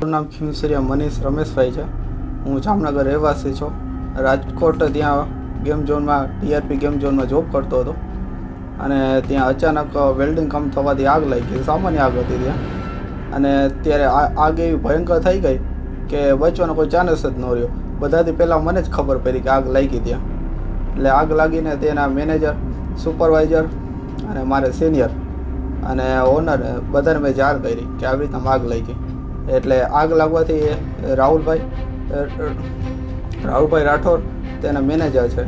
મારું નામ ખીમસરિયા મનીષ રમેશભાઈ છે। હું જામનગર રહેવાસી છું। રાજકોટ ત્યાં ગેમ ઝોનમાં ટીઆરપી ગેમ ઝોનમાં જોબ કરતો હતો અને ત્યાં અચાનક વેલ્ડિંગ કામ થવાથી આગ લાગી। સામાન્ય આગ હતી ત્યાં અને ત્યારે આગ એવી ભયંકર થઈ ગઈ કે બચવાનો કોઈ ચાન્સ જ ન રહ્યો। બધાથી પહેલાં મને જ ખબર પડી કે આગ લાગી ત્યાં। એટલે આગ લાગીને તેના મેનેજર, સુપરવાઇઝર અને મારે સિનિયર અને ઓનર બધાને મેં જાણ કરી કે આવી રીતના આગ લાગી। એટલે આગ લાગવાથી રાહુલભાઈ રાઠોડ તેના મેનેજર છે,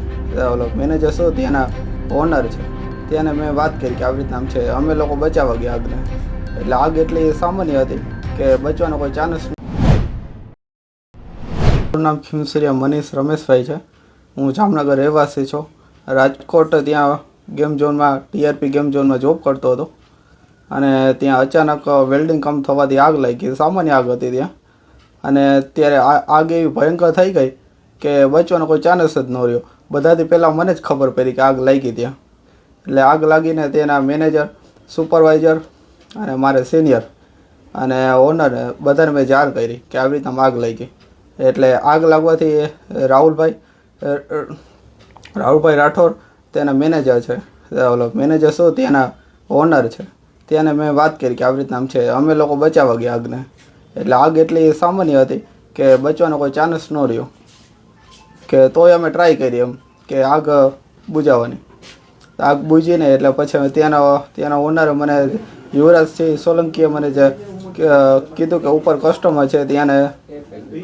મેનેજર શું ત્યાંના ઓનર છે, તેને મેં વાત કરી કે આવી રીતના આમ છે। અમે લોકો બચાવવા ગયા આગને। એટલે આગ એટલી સામાન્ય હતી કે બચવાનો કોઈ ચાન્સ નહીં। મારું નામ ખીમસરિયા મનીષ રમેશભાઈ છે। હું જામનગર રહેવાસી છું। રાજકોટ ત્યાં ગેમ ઝોનમાં ટીઆરપી ગેમ ઝોનમાં જોબ કરતો હતો અને ત્યાં અચાનક વેલ્ડિંગ કામ થવાથી આગ લાગી। સામાન્ય આગ હતી ત્યાં અને ત્યારે આગ એવી ભયંકર થઈ ગઈ કે બચવાનો કોઈ ચાન્સ જ ન રહ્યો। બધાથી પહેલાં મને જ ખબર પડી કે આગ લાગી ત્યાં। એટલે આગ લાગીને તેના મેનેજર, સુપરવાઇઝર અને મારે સિનિયર અને ઓનર બધાને મેં જાણ કરી કે આવી રીતના આગ લાગી। એટલે આગ લાગવાથી રાહુલભાઈ રાઠોડ તેના મેનેજર છે, મેનેજર શું ત્યાંના ઓનર છે, તેને મેં વાત કરી કે આવી રીતના આમ છે। અમે લોકો બચાવવા ગયા આગને। એટલે આગ એટલી સામાન્ય હતી કે બચવાનો કોઈ ચાન્સ ન રહ્યો કે તોય અમે ટ્રાય કરી એમ કે આગ બુઝાવવાની। આગ બુઝીને એટલે પછી ત્યાંના ઓનરે મને યુવરાજસિંહ સોલંકીએ મને જે કીધું કે ઉપર કસ્ટમર છે, ત્યાંને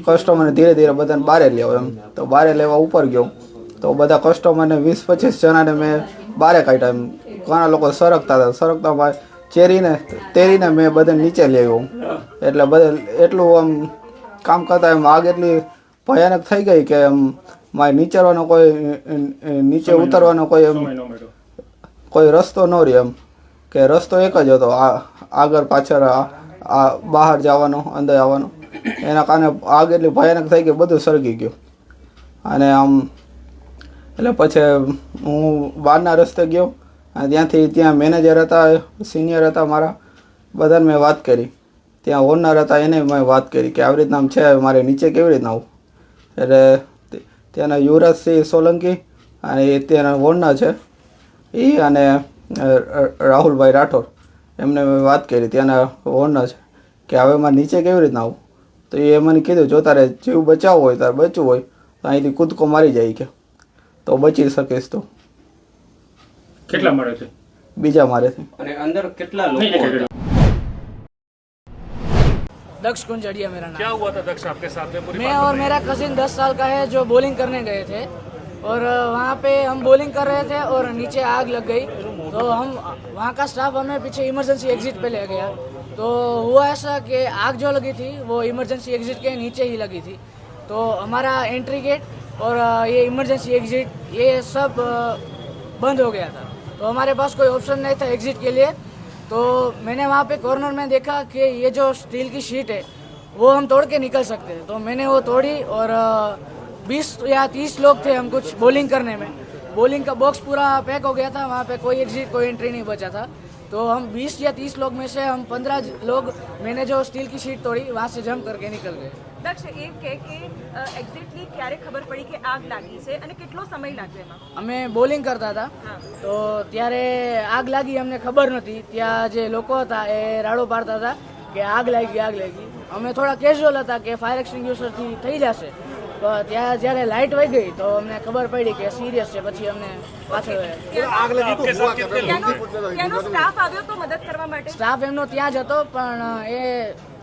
કસ્ટમરને ધીરે ધીરે બધાને બહાર લેવો એમ। તો બહાર લેવા ઉપર ગયો તો બધા કસ્ટમરને 20-25 જણાને મેં બહાર કાઢ્યા એમ। ઘણા લોકો સરકતા તેરીને મેં બધાને નીચે લઈ આવ્યો। એટલે બધા એટલું આમ કામ કરતા એમ આગ એટલી ભયાનક થઈ ગઈ કે મારે નીચે ઉતરવાનો કોઈ રસ્તો ન રહ્યો એમ। કે રસ્તો એક જ હતો, આગળ પાછળ બહાર જવાનો, અંદર આવવાનો। એના કારણે આગ એટલી ભયાનક થઈ ગઈ, બધું સળગી ગયું। અને એટલે પછી હું બહારના રસ્તે ગયો અને ત્યાં મેનેજર હતા, સિનિયર હતા મારા, બધાને મેં વાત કરી। ત્યાં ઓનર હતા એને મેં વાત કરી કે આવી રીતના આમ છે, મારે નીચે કેવી રીતના આવું। એટલે ત્યાંના યુવરાજસિંહ સોલંકી અને એ ત્યાંના ઓનર છે એ અને રાહુલભાઈ રાઠોડ, એમને મેં વાત કરી, ત્યાંના ઓનર છે કે હવે મારે નીચે કેવી રીતના આવું। તો એ મને કીધું જો તારે જીવ બચાવવો હોય, તારે બચવું હોય તો અહીંથી કૂદકો મારી જાય કે તો બચી શકીશ। તો કેટલા મળે છે? બીજા મારેથી। અને અંદર કેટલા લોકો હતા? दक्ष कुंजड़िया मेरा नाम। क्या हुआ था दक्ष आपके साथ में? पूरी मैं और मेरा कजिन 10 साल का है जो बॉलिंग करने गए थे और वहाँ पे हम बॉलिंग कर रहे थे और नीचे आग लग गई। तो हम वहाँ का स्टाफ हमें पीछे इमरजेंसी एग्जिट पे ले गया। तो हुआ ऐसा कि आग जो लगी थी वो इमरजेंसी एग्जिट के नीचे ही लगी थी। तो हमारा एंट्री गेट और ये इमरजेंसी एग्जिट ये सब बंद हो गया था। तो हमारे पास कोई ऑप्शन नहीं था एग्जिट के लिए। तो मैंने वहाँ पे कॉर्नर में देखा कि ये जो स्टील की शीट है वो हम तोड़ के निकल सकते हैं। तो मैंने वो तोड़ी और 20 या 30 लोग थे हम कुछ बॉलिंग करने में। बॉलिंग का बॉक्स पूरा पैक हो गया था, वहाँ पे कोई एग्जिट कोई एंट्री नहीं बचा था। तो हम 20 या 30 लोग में से हम 15 लोग, मैंने जो स्टील की शीट तोड़ी वहाँ से जंप करके निकल गए। દક્ષ એમ કે એક્ઝેક્ટલી ક્યારે ખબર પડી કે આગ લાગી છે અને કેટલો સમય લાગ્યો એમાં? અમે બોલિંગ કરતા હતા તો ત્યારે આગ લાગી, અમને ખબર નહોતી। ત્યાં જે લોકો હતા એ રાડો પાડતા હતા કે આગ લાગી। અમે થોડા કેઝ્યુઅલ હતા કે ફાયર એક્સટિંગ્યુશરથી થઈ જશે। તો ત્યાં જ્યારે લાઇટ વહી ગઈ તો અમને ખબર પડી કે સિરિયસ છે। પછી અમને પાછળ ત્યાંનો સ્ટાફ આવ્યો તો મદદ કરવા માટે? સ્ટાફ એમનો ત્યાં જ હતો પણ એ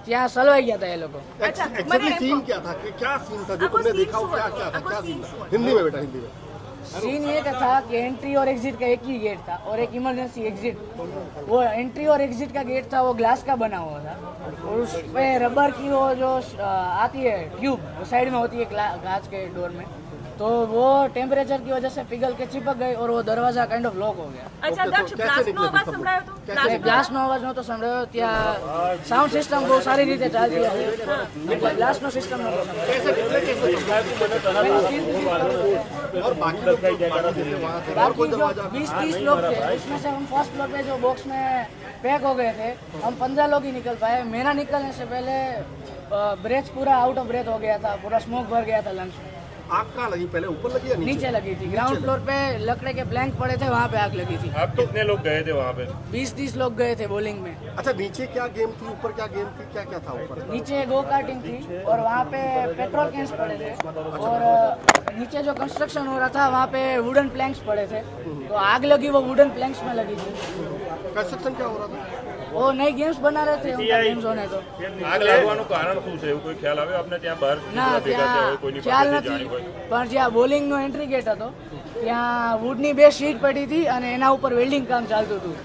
ત્યાં સલવાઈ ગયા હતા એ લોકો। अच्छा, सीन क्या था कि क्या सीन था जो तुमने देखा वो क्या क्या था, क्या सीन था? हिंदी में बेटा, हिंदी में। सीन ये था कि एंट्री और एग्जिट का एक ही गेट था और एक इमरजेंसी एग्जिट। वो एंट्री और एग्जिट का गेट था वो ग्लास का बना हुआ था और उस पे रबर की वो जो आती है ट्यूब वो साइड में होती है कांच के डोर में। तो वो टेम्परेचर की वजह से पिघल के चिपक गई और वो दरवाजा काइंड ऑफ लॉक हो गया। अच्छा दक्ष, બ્લાસ્ટનો અવાજ સંભળાયો તો? બ્લાસ્ટનો અવાજ નહોતો સંભળાયો। ત્યાં સાઉન્ડ સિસ્ટમ બહુ સારી રીતે ચાલતી હતી એટલે બ્લાસ્ટનો સિસ્ટમ નહોતો संभळायो। और बाकी लोग वहाँ थे और कोई दरवाजा? 20-30 लोग थे, उसमें से हम फर्स्ट फ्लोर पे जो बॉक्स में पैक हो गए थे। हम 15 लोग ही निकल पाए। मेरा निकलने से पहले ब्रेथ पूरा आउट ऑफ ब्रेथ हो गया था, पूरा स्मोक भर गया था लंग्स में। आग कहाँ लगी, पहले ऊपर लगी या नीचे? नीचे लगी थी, ग्राउंड फ्लोर पे लकड़े के प्लैंक पड़े थे, वहाँ पे आग लगी थी। आप कितने लोग गए थे वहाँ पे? 20-30 लोग गए थे बॉलिंग में। अच्छा, नीचे क्या गेम थी, ऊपर क्या गेम थी, क्या क्या था ऊपर? नीचे गो कार्टिंग थी और वहाँ पे पेट्रोल कैंस पड़े थे और नीचे जो कंस्ट्रक्शन हो रहा था वहाँ पे वुडन प्लैंक्स पड़े थे, तो आग लगी वो वुडन प्लैंक्स में लगी थी। कंस्ट्रक्शन क्या हो रहा था? वो नई गेम्स बना रहे थे, उनका गेम्स होने तो આગ લાગવાનું કારણ શું છે એવું કોઈ ખ્યાલ આવે આપને? ત્યાં બહાર ના, ભેગા થયા હોય, ત્યાં કોઈની ખ્યાલ પાસેથી નથી, જાણ્યું હોય? પણ જ્યાં બોલિંગનો એન્ટ્રી ગેટ હતો ત્યાં વુડની 2 શીટ પડી હતી અને એના ઉપર વેલ્ડિંગ કામ ચાલતું હતું,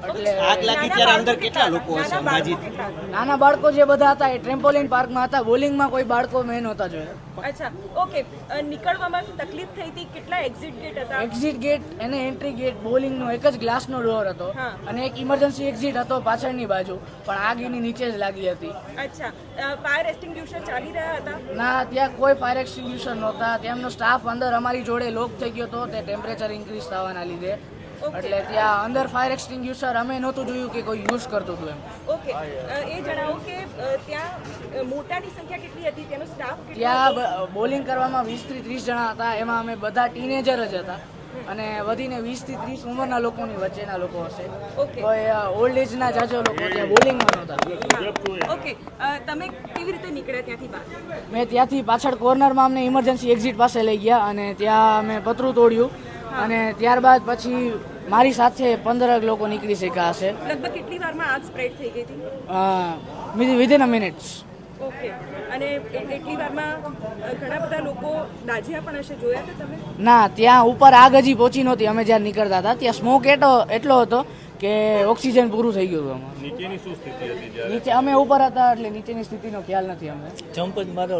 એટલે આગ લાગી ત્યારે અંદર કેટલા લોકો હશે નાના બાળકો અંદાજિત? કેટલા? નાના બાળકો જે બધા હતા એ ટ્રેમ્પોલિન પાર્કમાં હતા, બોલિંગમાં કોઈ બાળકો મેં નહોતા જોયા। અચ્છા, ઓકે, નીકળવામાં તકલીફ થઈ હતી? કેટલા એક્ઝિટ ગેટ હતા? એક્ઝિટ ગેટ અને એન્ટ્રી ગેટ બોલિંગનો એક જ ગ્લાસનો ડોર હતો હા. અને એક ઇમરજન્સી એક્ઝિટ હતો પાછળની બાજુ, પણ આગ એની નીચે જ લાગી હતી। અચ્છા, ફાયર એક્સટિંગ્યુશર ચાલી રહ્યા હતા? ના, ત્યાં કોઈ ફાયર એક્સટિંગ્યુશર નહોતા, તેમનો સ્ટાફ અંદર અમારી જોડે લોક થઈ ગયો હતો તે ટેમ્પરેચર ઇન્ક્રીઝ થવાના લીધે, એટલે ત્યાં અંદર ફાયર એક્સટિંગ્યુશર અમે નહોતું જોયું કે કોઈ યુઝ કરતું હતું એમ। ઓકે, એ જણાવો કે ત્યાં મોટાની સંખ્યા કેટલી હતી, તેનો સ્ટાફ કેટલો ત્યાં હતો? બોલિંગ કરવામાં 20 થી 30 જણા હતા, એમાં અમે બધા ટીનેજર જ હતા અને વધીને 20 થી 30 ઉંમરના લોકોની વચ્ચેના લોકો હશે, ઓકે. કોઈ ઓલ્ડ એજના જાજો લોકો ત્યાં બોલિંગમાં નહોતા। ઓકે, તમે કેવી રીતે નીકળ્યા ત્યાંથી બહાર? મેં ત્યાંથી પાછળ કોર્નરમાં અમને ઇમરજન્સી એક્ઝિટ પાસે લઈ ગયા અને ત્યાં અમે પતરું તોડ્યું અને ત્યારબાદ પછી મારી સાથે 15 લોકો નીકળી શક્યા હશે લગભગ કેટલી વારમાં આગ સ્પ્રેડ થઈ ગઈ હતી? Within a minutes. ઓકે, અને એટલી વારમાં ઘણા બધા લોકો દાઝ્યા પણ હશે, જોયા હતા તમે? ના, ત્યાં ઉપર આગ હજી પહોંચી નહોતી, અમે જ્યારે નીકળતા હતા ત્યાં સ્મોક એટલો હતો કે ઓક્સિજન પૂરું થઈ ગયું હતું અમારું। નીચેની શું સ્થિતિ હતી જ્યારે? નીચે અમે ઉપર હતા એટલે નીચેની સ્થિતિનો ખ્યાલ નથી અમને। જમ્પ જ મારો